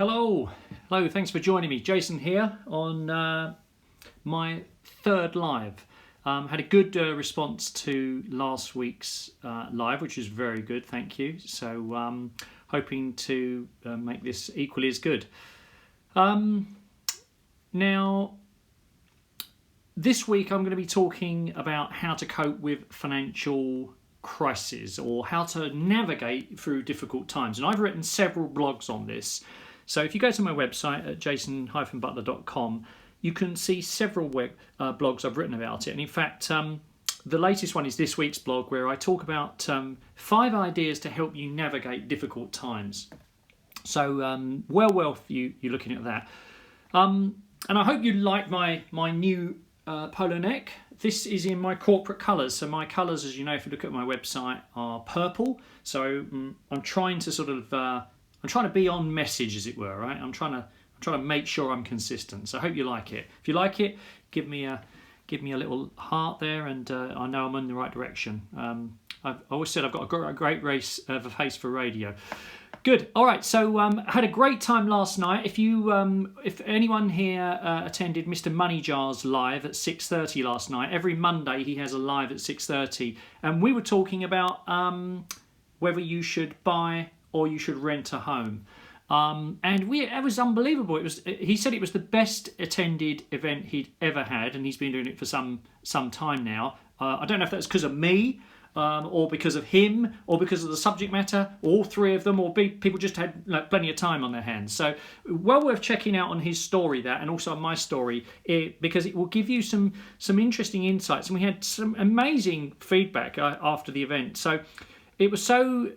Hello, thanks for joining me. Jason here on my third live. Had a good response to last week's live, which is very good, thank you. So hoping to make this equally as good. Now, this week I'm going to be talking about how to cope with financial crisis or how to navigate through difficult times. And I've written several blogs on this. So if you go to my website at jason-butler.com, you can see several blogs I've written about it. And in fact, the latest one is this week's blog, where I talk about 5 ideas to help you navigate difficult times. So well for you looking at that. And I hope you like my new polo neck. This is in my corporate colours. So my colours, as you know, if you look at my website, are purple. So I'm trying to sort of I'm trying to be on message, as it were, right? I'm trying to make sure I'm consistent. So I hope you like it. If you like it, give me a little heart there, and I know I'm in the right direction. I've always said I've got a great face for radio. Good. All right. So I had a great time last night. If anyone here attended Mr. Moneyjar's live at 6:30 last night, every Monday he has a live at 6:30, and we were talking about whether you should buy or you should rent a home. And it was unbelievable. He said it was the best attended event he'd ever had, and he's been doing it for some time now. I don't know if that's because of me, or because of him, or because of the subject matter, all three of them, or people just had plenty of time on their hands. So well worth checking out on his story, that, and also on my story, because it will give you some interesting insights. And we had some amazing feedback after the event. So it was so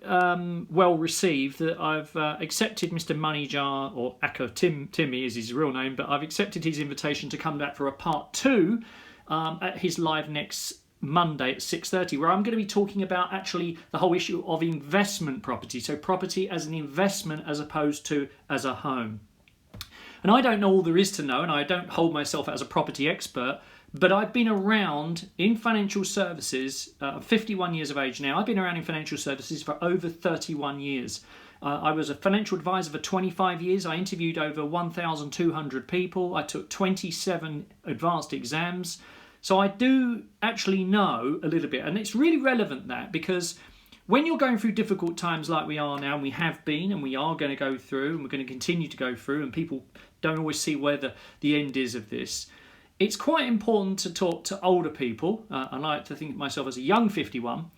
well received that I've accepted Mr. Moneyjar, or Akko Timmy is his real name, but I've accepted his invitation to come back for a part 2 at his live next Monday at 6:30, where I'm going to be talking about actually the whole issue of investment property. So property as an investment as opposed to as a home. And I don't know all there is to know, and I don't hold myself as a property expert, but I've been around in financial services, 51 years of age now. I've been around in financial services for over 31 years. I was a financial advisor for 25 years. I interviewed over 1,200 people. I took 27 advanced exams. So I do actually know a little bit. And it's really relevant, that, because when you're going through difficult times like we are now, and we have been, and we are going to go through, and we're going to continue to go through, and people don't always see where the end is of this, it's quite important to talk to older people. I like to think of myself as a young 51,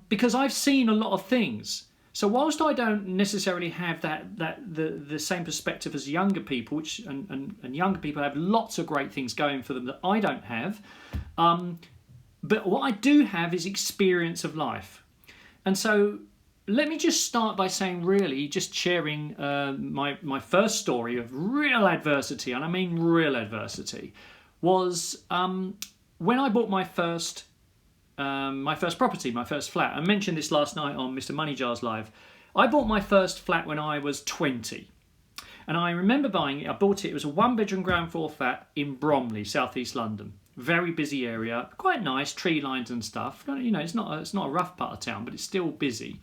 because I've seen a lot of things. So whilst I don't necessarily have the same perspective as younger people, and younger people have lots of great things going for them that I don't have, but what I do have is experience of life. And so let me just start by saying, really, just sharing my first story of real adversity, and I mean real adversity, was when I bought my first property, my first flat. I mentioned this last night on Mr. Moneyjar's live. I bought my first flat when I was 20. And I remember buying it. I bought it. It was a 1-bedroom ground floor flat in Bromley, southeast London. Very busy area, quite nice, tree lines and stuff. You know, it's not a rough part of town, but it's still busy.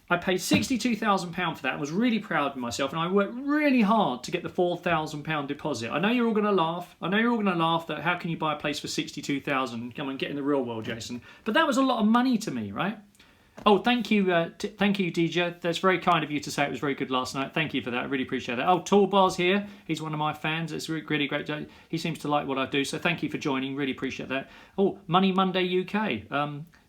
I paid £62,000 for that. I was really proud of myself, and I worked really hard to get the £4,000 deposit. I know you're all going to laugh. That how can you buy a place for £62,000? Come on, get in the real world, Jason. But that was a lot of money to me, right? Oh, thank you, DJ. That's very kind of you to say it was very good last night. Thank you for that. I really appreciate it. Oh, Tallbar's here. He's one of my fans. It's really great. He seems to like what I do, so thank you for joining. Really appreciate that. Oh, Money Monday UK.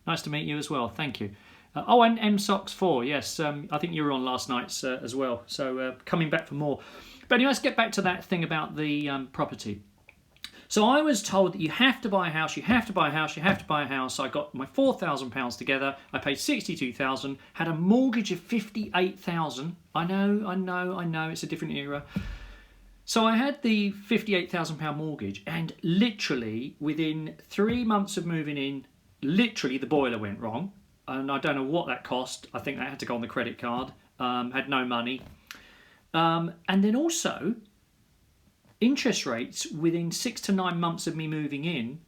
Nice to meet you as well. Thank you. And MSOX4, yes, I think you were on last night's as well, so coming back for more. But anyway, let's get back to that thing about the property. So I was told that you have to buy a house, you have to buy a house, you have to buy a house. So I got my £4,000 together, I paid £62,000, had a mortgage of £58,000. I know, it's a different era. So I had the £58,000 mortgage, and literally within 3 months of moving in, literally the boiler went wrong. And I don't know what that cost. I think that had to go on the credit card. Had no money. And then also, interest rates within 6 to 9 months of me moving in.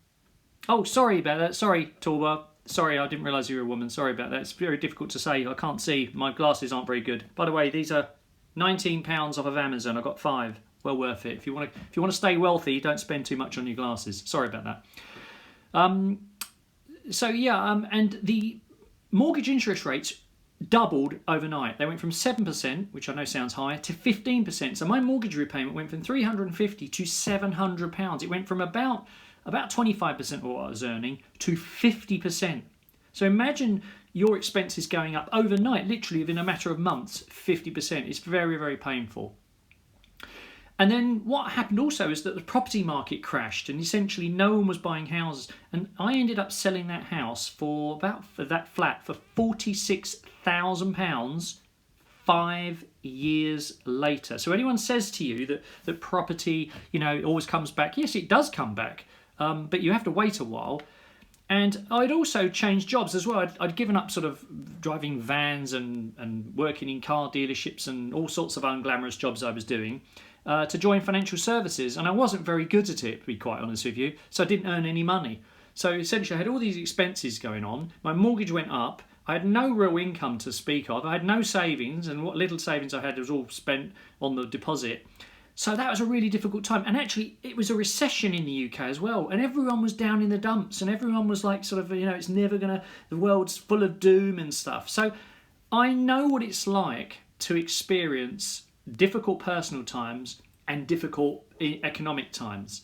Oh, sorry about that. Sorry, Torba. Sorry, I didn't realise you were a woman. Sorry about that. It's very difficult to say. I can't see. My glasses aren't very good. By the way, these are £19 off of Amazon. I got 5. Well worth it. If you want to stay wealthy, don't spend too much on your glasses. Sorry about that. And the mortgage interest rates doubled overnight. They went from 7%, which I know sounds high, to 15%. So my mortgage repayment went from £350 to £700. It went from about 25% of what I was earning to 50%. So imagine your expenses going up overnight, literally within a matter of months, 50%. It's very, very painful. And then what happened also is that the property market crashed and essentially no one was buying houses. And I ended up selling that house for that flat for £46,000 5 years later. So anyone says to you that property, it always comes back. Yes, it does come back, but you have to wait a while. And I'd also changed jobs as well. I'd given up sort of driving vans and working in car dealerships and all sorts of unglamorous jobs I was doing to join financial services. And I wasn't very good at it, to be quite honest with you. So I didn't earn any money. So essentially I had all these expenses going on. My mortgage went up. I had no real income to speak of. I had no savings, and what little savings I had was all spent on the deposit. So that was a really difficult time. And actually, it was a recession in the UK as well. And everyone was down in the dumps. And everyone was like it's never going to, the world's full of doom and stuff. So I know what it's like to experience difficult personal times and difficult economic times.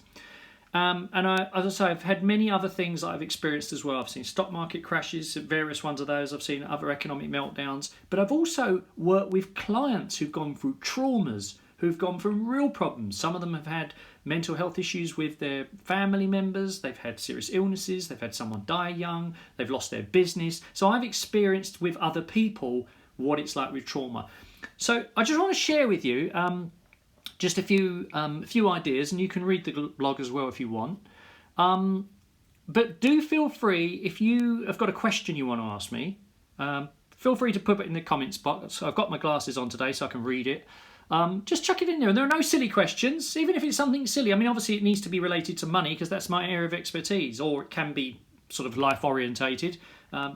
As I say, I've had many other things that I've experienced as well. I've seen stock market crashes, various ones of those. I've seen other economic meltdowns. But I've also worked with clients who've gone through traumas, who've gone from real problems. Some of them have had mental health issues with their family members. They've had serious illnesses. They've had someone die young. They've lost their business. So I've experienced with other people what it's like with trauma. So I just want to share with you just a few ideas, and you can read the blog as well if you want. But do feel free, if you have got a question you want to ask me, feel free to put it in the comments box. I've got my glasses on today so I can read it. Just chuck it in there. And there are no silly questions, even if it's something silly. I mean, obviously it needs to be related to money because that's my area of expertise, or it can be sort of life orientated.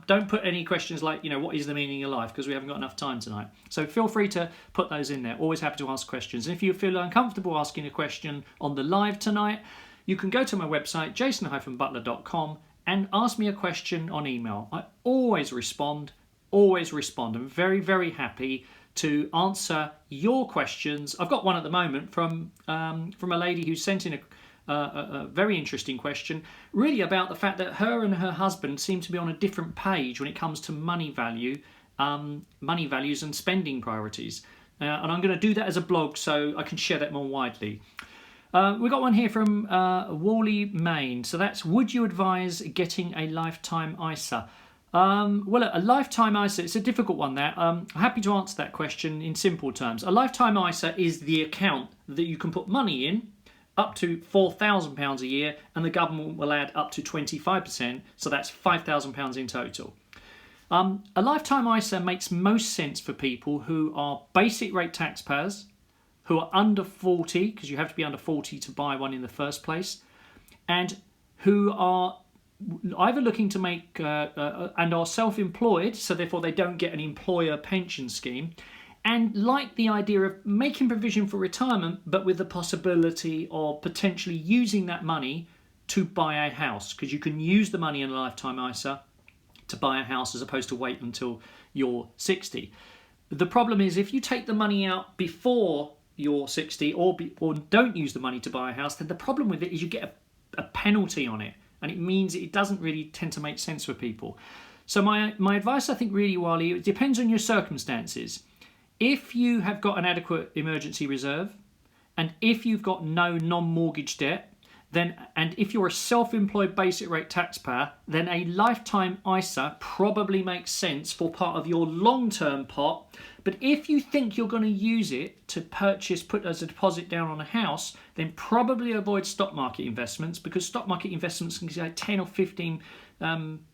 Don't put any questions like, what is the meaning of life, because we haven't got enough time tonight. So feel free to put those in there. Always happy to ask questions. And if you feel uncomfortable asking a question on the live tonight, you can go to my website, jason-butler.com, and ask me a question on email. I always respond. I'm very, very happy to answer your questions. I've got one at the moment from a lady who sent in a very interesting question, really about the fact that her and her husband seem to be on a different page when it comes to money values and spending priorities. And I'm going to do that as a blog so I can share that more widely. We've got one here from Wally, Maine. So that's, would you advise getting a lifetime ISA? Well, a lifetime ISA, it's a difficult one there. I'm happy to answer that question in simple terms. A lifetime ISA is the account that you can put money in up to £4,000 a year, and the government will add up to 25%, so that's £5,000 in total. A lifetime ISA makes most sense for people who are basic rate taxpayers, who are under 40, because you have to be under 40 to buy one in the first place, and who are either looking to make and are self-employed, so therefore they don't get an employer pension scheme, and like the idea of making provision for retirement, but with the possibility of potentially using that money to buy a house, because you can use the money in a lifetime ISA to buy a house as opposed to wait until you're 60. The problem is if you take the money out before you're 60 or don't use the money to buy a house, then the problem with it is you get a penalty on it. And it means it doesn't really tend to make sense for people. So my advice, I think, really, Wally, it depends on your circumstances. If you have got an adequate emergency reserve, and if you've got no non-mortgage debt, and if you're a self-employed basic rate taxpayer, then a lifetime ISA probably makes sense for part of your long-term pot. But if you think you're going to use it to put as a deposit down on a house, then probably avoid stock market investments, because stock market investments can take 10 or 15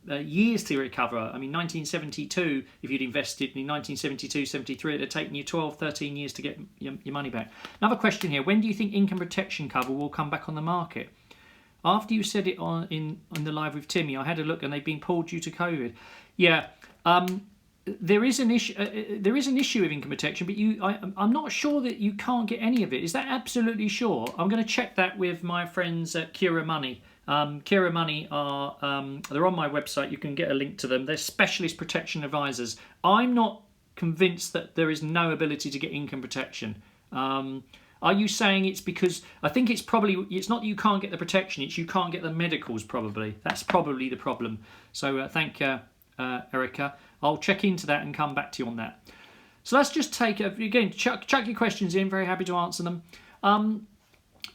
years to recover. I mean, 1972, if you'd invested in 1972, 73, it'd have taken you 12, 13 years to get your money back. Another question here, when do you think income protection cover will come back on the market? After you said it on the live with Timmy, I had a look and they've been pulled due to COVID. Yeah, there is an issue. There is an issue of income protection, but I'm not sure that you can't get any of it. Is that absolutely sure? I'm going to check that with my friends at Cura Money. Cura Money are they're on my website. You can get a link to them. They're specialist protection advisors. I'm not convinced that there is no ability to get income protection. Are you saying it's because, I think it's not that you can't get the protection, it's you can't get the medicals probably. That's probably the problem. So thank you, Erica. I'll check into that and come back to you on that. So let's just take, again, chuck your questions in, very happy to answer them.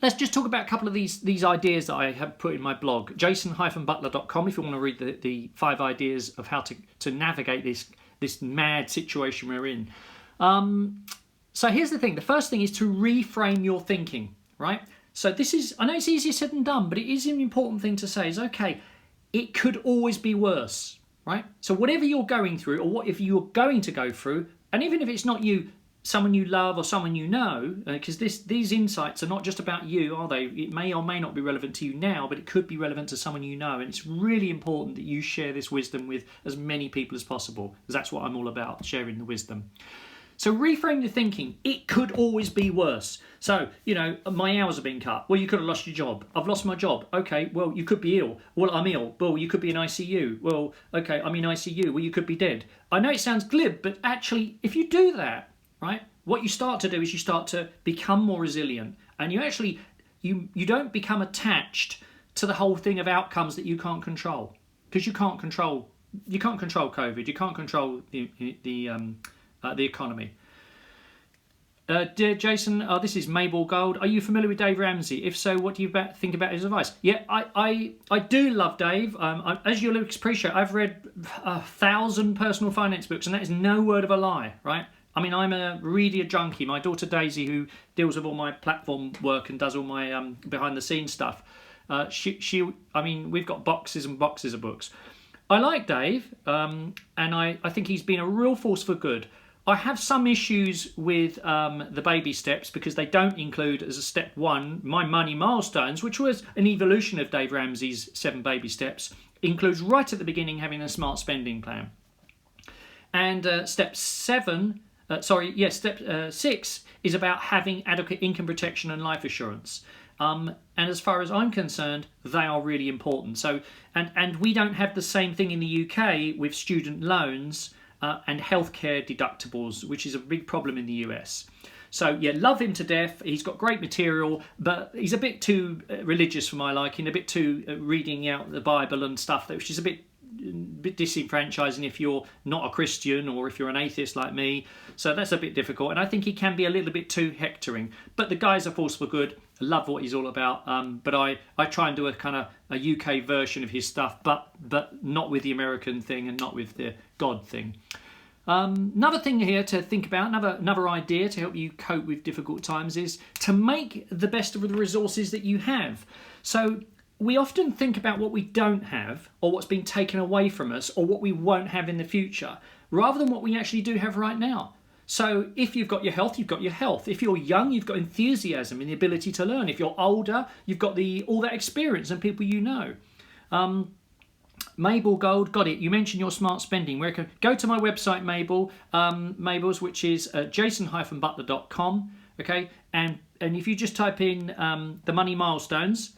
Let's just talk about a couple of these ideas that I have put in my blog, jason-butler.com, if you want to read the 5 ideas of how to navigate this mad situation we're in. So here's the thing. The first thing is to reframe your thinking, right? So this is, I know it's easier said than done, but it is an important thing to say is, okay, it could always be worse, right? So whatever you're going through, or what if you're going to go through, and even if it's not you, someone you love or someone you know, because these insights are not just about you, are they? It may or may not be relevant to you now, but it could be relevant to someone you know, and it's really important that you share this wisdom with as many people as possible, because that's what I'm all about, sharing the wisdom. So reframe your thinking. It could always be worse. So, my hours have been cut. Well, you could have lost your job. I've lost my job. Okay, well, you could be ill. Well, I'm ill. Well, you could be in ICU. Well, okay, I'm in ICU. Well, you could be dead. I know it sounds glib, but actually, if you do that, right, what you start to do is you start to become more resilient. And you actually, you don't become attached to the whole thing of outcomes that you can't control. Because you can't control COVID. You can't control the economy. Dear Jason, this is Mabel Gold. Are you familiar with Dave Ramsey? If so, what do you think about his advice? Yeah, I do love Dave. As you'll appreciate, I've read 1,000 personal finance books, and that is no word of a lie, right? I mean, I'm a reader junkie. My daughter Daisy, who deals with all my platform work and does all my behind the scenes stuff, we've got boxes and boxes of books. I like Dave, and I think he's been a real force for good. I have some issues with the baby steps because they don't include as a step 1 my money milestones, which was an evolution of Dave Ramsey's 7 baby steps. Includes right at the beginning having a smart spending plan. And step 6 is about having adequate income protection and life assurance. And as far as I'm concerned, they are really important. So, and we don't have the same thing in the UK with student loans and healthcare deductibles, which is a big problem in the US. So yeah, love him to death. He's got great material, but he's a bit too religious for my liking, a bit too reading out the Bible and stuff, which is a bit disenfranchising if you're not a Christian or if you're an atheist like me. So that's a bit difficult, and I think he can be a little bit too hectoring. But the guy's a force for good. I love what he's all about. But I try and do a kind of a UK version of his stuff, but not with the American thing and not with the God thing. Another thing here to think about, another idea to help you cope with difficult times is to make the best of the resources that you have. So we often think about what we don't have or what's been taken away from us or what we won't have in the future rather than what we actually do have right now. So if you've got your health, you've got your health. If you're young, you've got enthusiasm and the ability to learn. If you're older, you've got all that experience and people you know. Mabel Gold, got it. You mentioned your smart spending. Go to my website, Mabel's, which is jason-butler.com. Okay, and if you just type in the money milestones,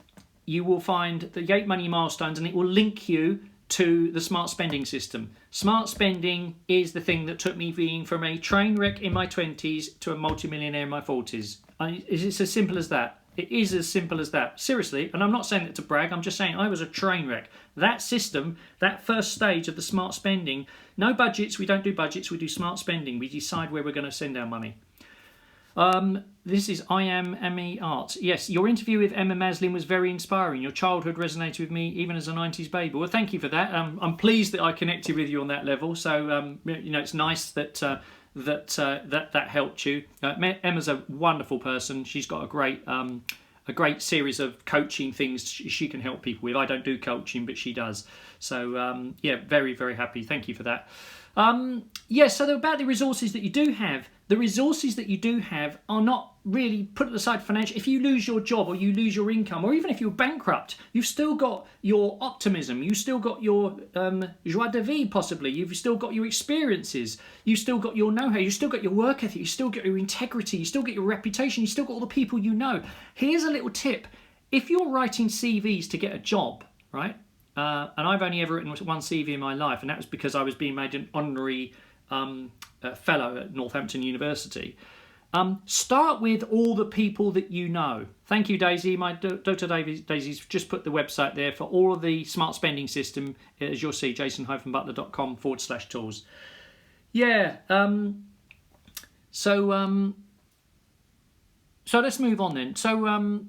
you will find the 8 money milestones, and it will link you to the smart spending system. Smart spending is the thing that took me being from a train wreck in my 20s to a multimillionaire in my 40s. It's as simple as that. It is as simple as that. Seriously, and I'm not saying it to brag, I'm just saying I was a train wreck. That system, that first stage of the smart spending, no budgets, we don't do budgets, we do smart spending. We decide where we're going to send our money. This is I Am Emmy Arts. Yes, your interview with Emma Maslin was very inspiring. Your childhood resonated with me even as a 90s baby. Well, thank you for that. I'm pleased that I connected with you on that level. So, it's nice that that helped you. Emma's a wonderful person. She's got a great series of coaching things she can help people with. I don't do coaching, but she does. So, very, very happy. Thank you for that. So about the resources that you do have, the resources that you do have are not really put aside financial, if you lose your job or you lose your income, or even if you're bankrupt, you've still got your optimism, you've still got your joie de vivre possibly, you've still got your experiences, you've still got your know-how, you've still got your work ethic, you've still got your integrity, you still get your reputation, you've still got all the people you know. Here's a little tip. If you're writing CVs to get a job, right, and I've only ever written one CV in my life, and that was because I was being made an honorary fellow at Northampton University. Start with all the people that you know. Thank you, Daisy. My Dr. Daisy's just put the website there for all of the smart spending system, as you'll see, jason-butler.com/tools. Yeah. So let's move on then. So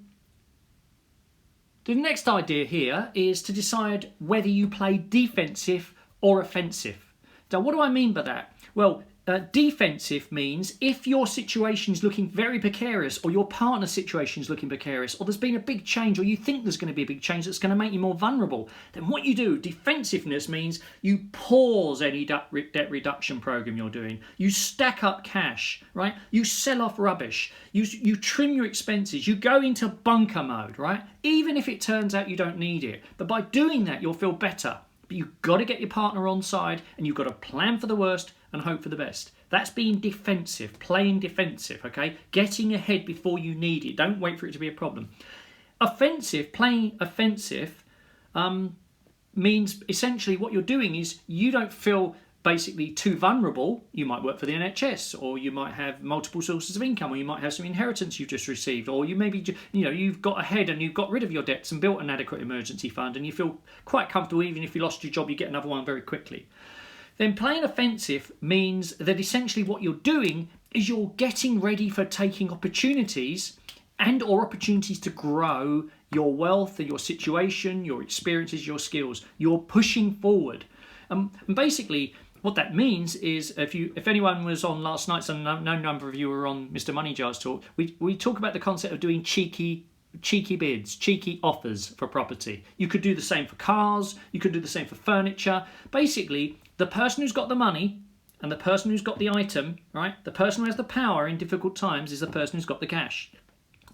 the next idea here is to decide whether you play defensive or offensive. Now, what do I mean by that? Well, defensive means if your situation is looking very precarious, or your partner's situation is looking precarious, or there's been a big change, or you think there's going to be a big change that's going to make you more vulnerable, then what you do, defensiveness means you pause any debt reduction program you're doing. You stack up cash, right? You sell off rubbish. You trim your expenses. You go into bunker mode, right? Even if it turns out you don't need it. But by doing that, you'll feel better. But you've got to get your partner on side, and you've got to plan for the worst and hope for the best. That's being defensive, playing defensive, okay? Getting ahead before you need it. Don't wait for it to be a problem. Offensive, playing offensive, means essentially what you're doing is you don't feel basically too vulnerable. You might work for the NHS, or you might have multiple sources of income, or you might have some inheritance you've just received, or you maybe, you've got ahead and you've got rid of your debts and built an adequate emergency fund, and you feel quite comfortable. Even if you lost your job, you get another one very quickly. Then playing offensive means that essentially what you're doing is you're getting ready for taking opportunities or opportunities to grow your wealth, your situation, your experiences, your skills. You're pushing forward. And basically what that means is, if anyone was on last night's, and no number of you were on Mr. Moneyjar's talk, we talk about the concept of doing cheeky bids, cheeky offers for property. You could do the same for cars, you could do the same for furniture. Basically, the person who's got the money and the person who's got the item, right? The person who has the power in difficult times is the person who's got the cash,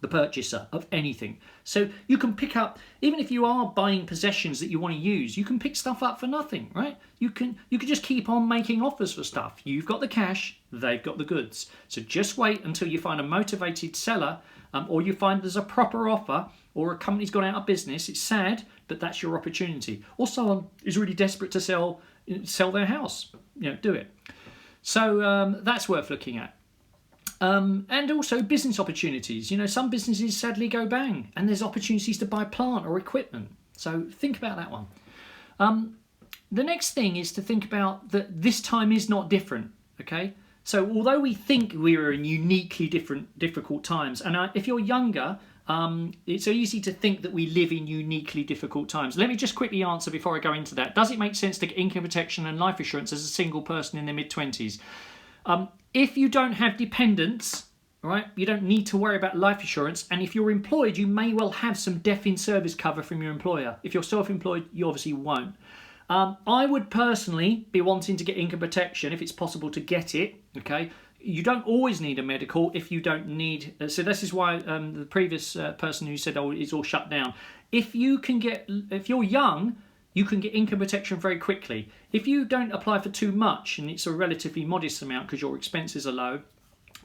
the purchaser of anything. So you can pick up, even if you are buying possessions that you want to use, you can pick stuff up for nothing, right? You can just keep on making offers for stuff. You've got the cash, they've got the goods. So just wait until you find a motivated seller, or you find there's a proper offer, or a company's gone out of business. It's sad, but that's your opportunity. Or someone is really desperate to sell their house. Do it. So that's worth looking at. And also business opportunities. Some businesses sadly go bang, and there's opportunities to buy plant or equipment. So think about that one. The next thing is to think about that this time is not different. Okay. So although we think we are in uniquely difficult times, and if you're younger, it's so easy to think that we live in uniquely difficult times. Let me just quickly answer before I go into that. Does it make sense to get income protection and life assurance as a single person in their mid-20s? If you don't have dependents, right, you don't need to worry about life assurance. And if you're employed, you may well have some death in service cover from your employer. If you're self-employed, you obviously won't. I would personally be wanting to get income protection if it's possible to get it, okay? You don't always need a medical if you don't need... so this is why the previous person who said, it's all shut down. If you're young, you can get income protection very quickly. If you don't apply for too much, and it's a relatively modest amount because your expenses are low,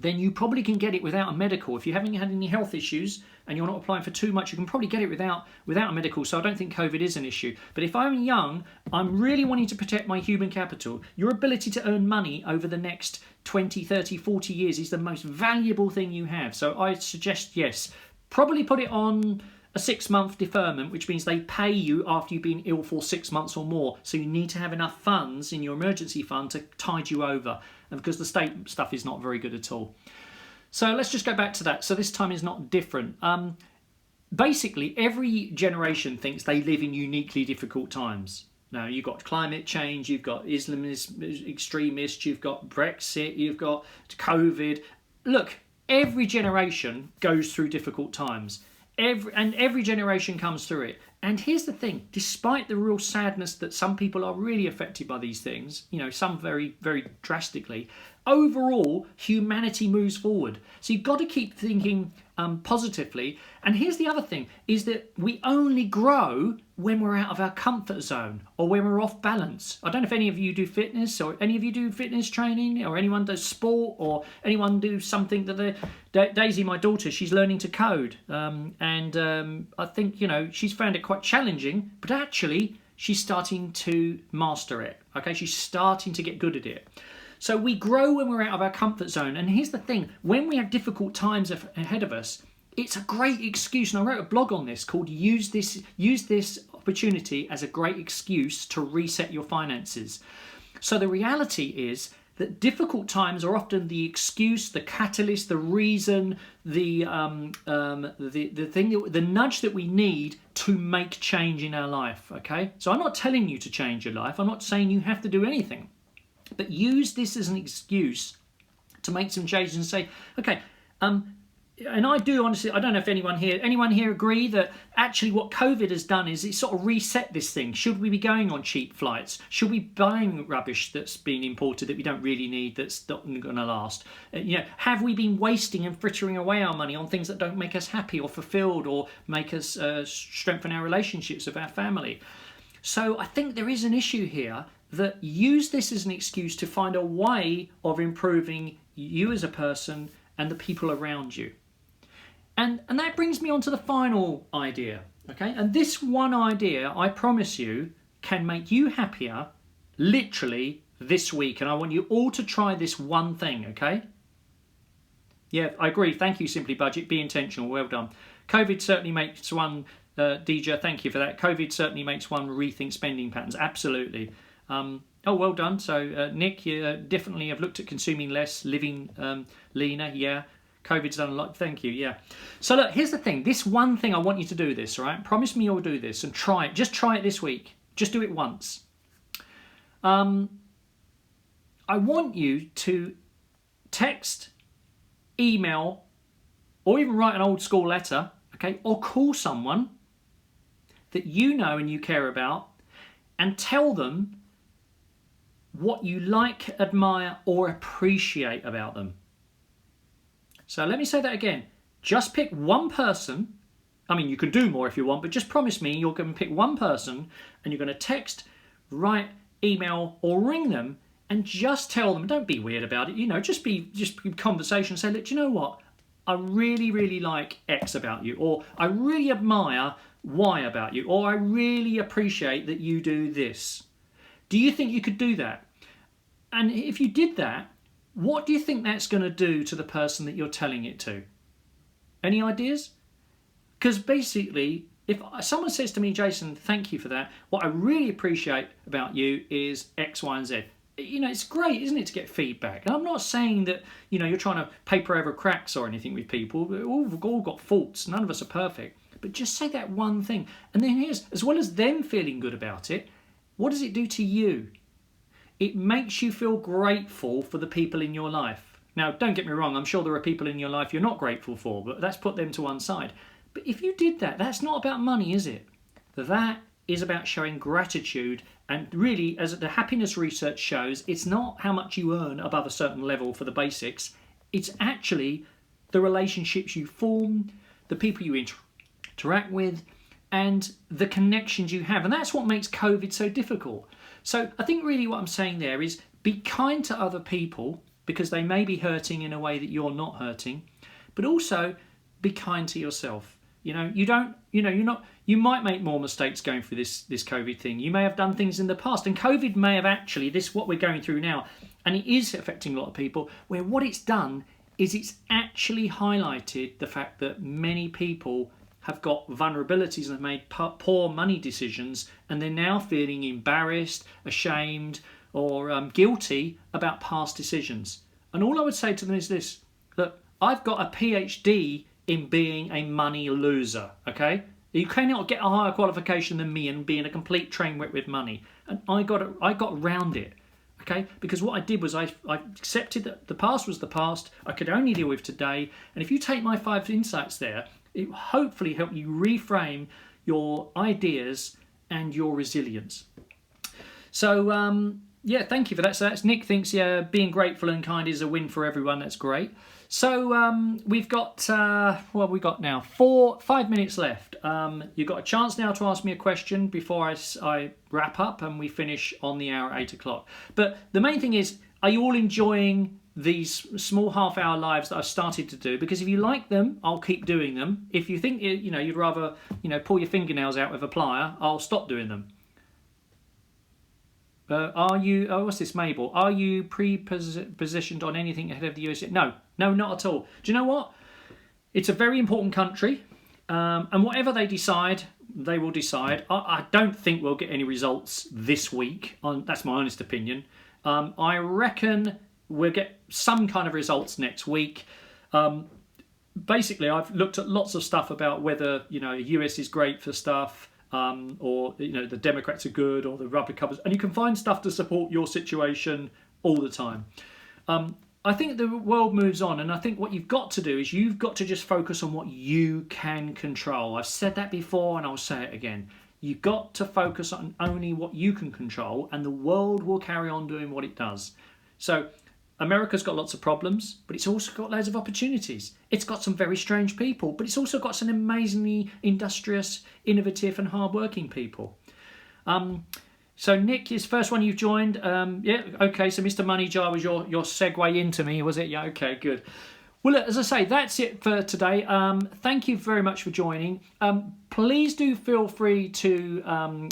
then you probably can get it without a medical. If you haven't had any health issues and you're not applying for too much, you can probably get it without a medical. So I don't think COVID is an issue. But if I'm young, I'm really wanting to protect my human capital. Your ability to earn money over the next 20, 30, 40 years is the most valuable thing you have. So I suggest, yes, probably put it on a 6-month deferment, which means they pay you after you've been ill for 6 months or more. So you need to have enough funds in your emergency fund to tide you over. And because the state stuff is not very good at all. So let's just go back to that. So this time is not different. Basically, every generation thinks they live in uniquely difficult times. Now, you've got climate change, you've got Islamist extremists, you've got Brexit, you've got COVID. Look, every generation goes through difficult times. Every generation comes through it. And here's the thing, despite the real sadness that some people are really affected by these things, some very, very drastically, overall humanity moves forward. So you've got to keep thinking positively. And here's the other thing, is that we only grow when we're out of our comfort zone or when we're off balance. I don't know if any of you do fitness, or any of you do fitness training, or anyone does sport, or anyone do something that Daisy, my daughter, she's learning to code. I think, she's found it quite challenging, but actually she's starting to master it. Okay, she's starting to get good at it. So we grow when we're out of our comfort zone. And here's the thing, when we have difficult times ahead of us, it's a great excuse. And I wrote a blog on this called Use this opportunity as a great excuse to reset your finances. So the reality is that difficult times are often the excuse, the catalyst, the reason, the thing, the nudge that we need to make change in our life. Okay, so I'm not telling you to change your life. I'm not saying you have to do anything. But use this as an excuse to make some changes and say, okay, and I do honestly, I don't know if anyone here agree that actually what COVID has done is it sort of reset this thing. Should we be going on cheap flights? Should we be buying rubbish that's been imported that we don't really need, that's not going to last? Have we been wasting and frittering away our money on things that don't make us happy or fulfilled or make us strengthen our relationships with our family? So I think there is an issue here, that use this as an excuse to find a way of improving you as a person and the people around you. And that brings me on to the final idea, okay? And this one idea, I promise you, can make you happier literally this week. And I want you all to try this one thing, okay? Yeah, I agree. Thank you, Simply Budget. Be intentional. Well done. COVID certainly makes one, DJ, thank you for that. COVID certainly makes one rethink spending patterns. Absolutely. Well done. So, Nick, you definitely have looked at consuming less, living leaner. Yeah. COVID's done a lot. Thank you. Yeah. So, look, here's the thing. This one thing, I want you to do this, all right? Promise me you'll do this and try it. Just try it this week. Just do it once. I want you to text, email, or even write an old school letter, okay? Or call someone that you know and you care about and tell them what you like, admire, or appreciate about them. So let me say that again. Just pick one person. I mean, you can do more if you want, but just promise me you're going to pick one person and you're going to text, write, email, or ring them and just tell them. Don't be weird about it. Just be conversation. Say, look, do you know what? I really, really like X about you, or I really admire Y about you, or I really appreciate that you do this. Do you think you could do that? And if you did that, what do you think that's going to do to the person that you're telling it to? Any ideas? Because basically, if someone says to me, Jason, thank you for that, what I really appreciate about you is X, Y, and Z. It's great, isn't it, to get feedback? And I'm not saying that, you're trying to paper over cracks or anything with people. We've all got faults. None of us are perfect. But just say that one thing. And then here's, as well as them feeling good about it, what does it do to you? It makes you feel grateful for the people in your life. Now, don't get me wrong, I'm sure there are people in your life you're not grateful for, but let's put them to one side. But if you did that, that's not about money, is it? That is about showing gratitude. And really, as the happiness research shows, it's not how much you earn above a certain level for the basics. It's actually the relationships you form, the people you interact with, and the connections you have. And that's what makes COVID so difficult. So I think really what I'm saying there is be kind to other people because they may be hurting in a way that you're not hurting, but also be kind to yourself. You might make more mistakes going through this COVID thing. You may have done things in the past, and COVID may have actually, what we're going through now, and it is affecting a lot of people, where what it's done is it's actually highlighted the fact that many people have got vulnerabilities and have made poor money decisions, and they're now feeling embarrassed, ashamed, or guilty about past decisions. And all I would say to them is this: look, I've got a PhD in being a money loser, okay? You cannot get a higher qualification than me and being a complete train wreck with money. And I got around it, okay? Because what I did was I accepted that the past was the past. I could only deal with today. And if you take my 5 insights there, it will hopefully help you reframe your ideas and your resilience. So Yeah, thank you for that. So that's Nick thinks, yeah, being grateful and kind is a win for everyone. That's great. So we've got, what have we got now? 5 minutes left. You've got a chance now to ask me a question before I wrap up and we finish on the hour at 8 o'clock. But the main thing is, are you all enjoying these small half-hour lives that I've started to do? Because if you like them, I'll keep doing them. If you think, you'd rather, pull your fingernails out with a plier, I'll stop doing them. Are you, what's this, Mabel? Are you pre-positioned on anything ahead of the US? No, not at all. Do you know what? It's a very important country, and whatever they decide, they will decide. I don't think we'll get any results this week. That's my honest opinion. I reckon we'll get some kind of results next week. Basically, I've looked at lots of stuff about whether, US is great for stuff. Or the Democrats are good, or the Republicans, and you can find stuff to support your situation all the time. I think the world moves on, and I think what you've got to do is you've got to just focus on what you can control. I've said that before, and I'll say it again. You've got to focus on only what you can control, and the world will carry on doing what it does. So America's got lots of problems, but it's also got loads of opportunities. It's got some very strange people, but it's also got some amazingly industrious, innovative and hard-working people. So Nick is first one you've joined. Yeah, okay, so Mr. Money Jar was your segue into me, was it? Yeah, okay, good. Well, look, as I say, that's it for today. Thank you very much for joining. Please do feel free to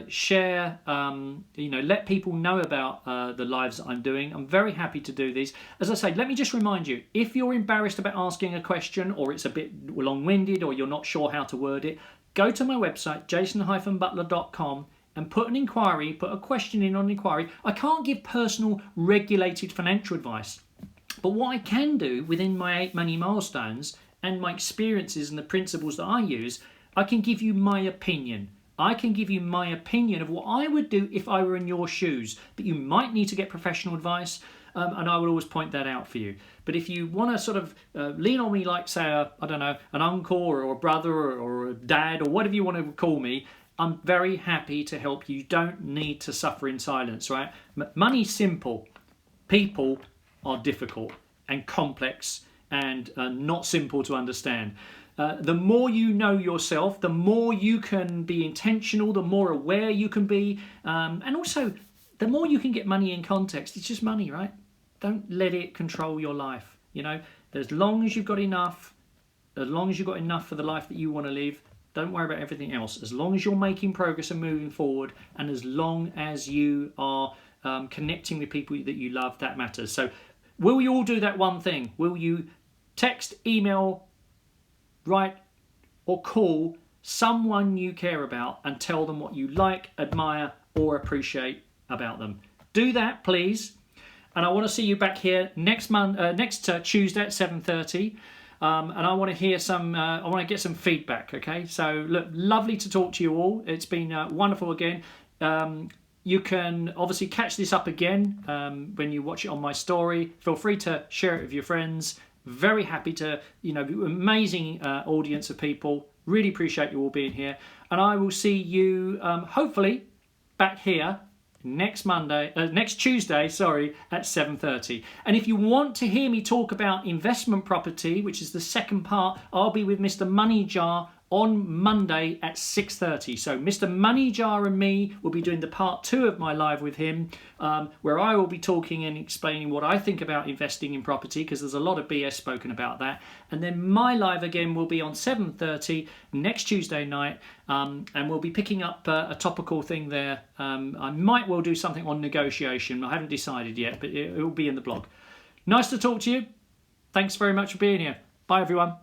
share, let people know about the lives that I'm doing. I'm very happy to do these. As I say, let me just remind you, if you're embarrassed about asking a question, or it's a bit long-winded, or you're not sure how to word it, go to my website, jason-butler.com, and put a question in on inquiry. I can't give personal, regulated financial advice. But what I can do within my 8 money milestones and my experiences and the principles that I use, I can give you my opinion. I can give you my opinion of what I would do if I were in your shoes. But you might need to get professional advice, and I will always point that out for you. But if you want to sort of lean on me like, say, an uncle or a brother or a dad or whatever you want to call me, I'm very happy to help you. You don't need to suffer in silence, right? Money's simple. People are difficult and complex and not simple to understand. The more you know yourself, the more you can be intentional, the more aware you can be, and also the more you can get money in context. It's just money, right? Don't let it control your life. As long as you've got enough, as long as you've got enough for the life that you want to live, don't worry about everything else. As long as you're making progress and moving forward, and as long as you are connecting with people that you love, that matters. So will you all do that one thing? Will you text, email, write, or call someone you care about and tell them what you like, admire, or appreciate about them? Do that, please. And I want to see you back here next Tuesday at 7:30. And I want to hear I want to get some feedback. Okay. So look, lovely to talk to you all. It's been wonderful again. You can obviously catch this up again when you watch it on my story. Feel free to share it with your friends. Very happy to, amazing audience of people. Really appreciate you all being here. And I will see you hopefully back here next Tuesday, at 7:30. And if you want to hear me talk about investment property, which is the second part, I'll be with Mr. Money Jar on Monday at 6:30. So Mr. Money Jar and me will be doing the part 2 of my live with him, where I will be talking and explaining what I think about investing in property, because there's a lot of BS spoken about that. And then my live again will be on 7:30 next Tuesday night, and we'll be picking up a topical thing there. I might well do something on negotiation. I haven't decided yet, but it will be in the blog. Nice to talk to you. Thanks very much for being here. Bye, everyone.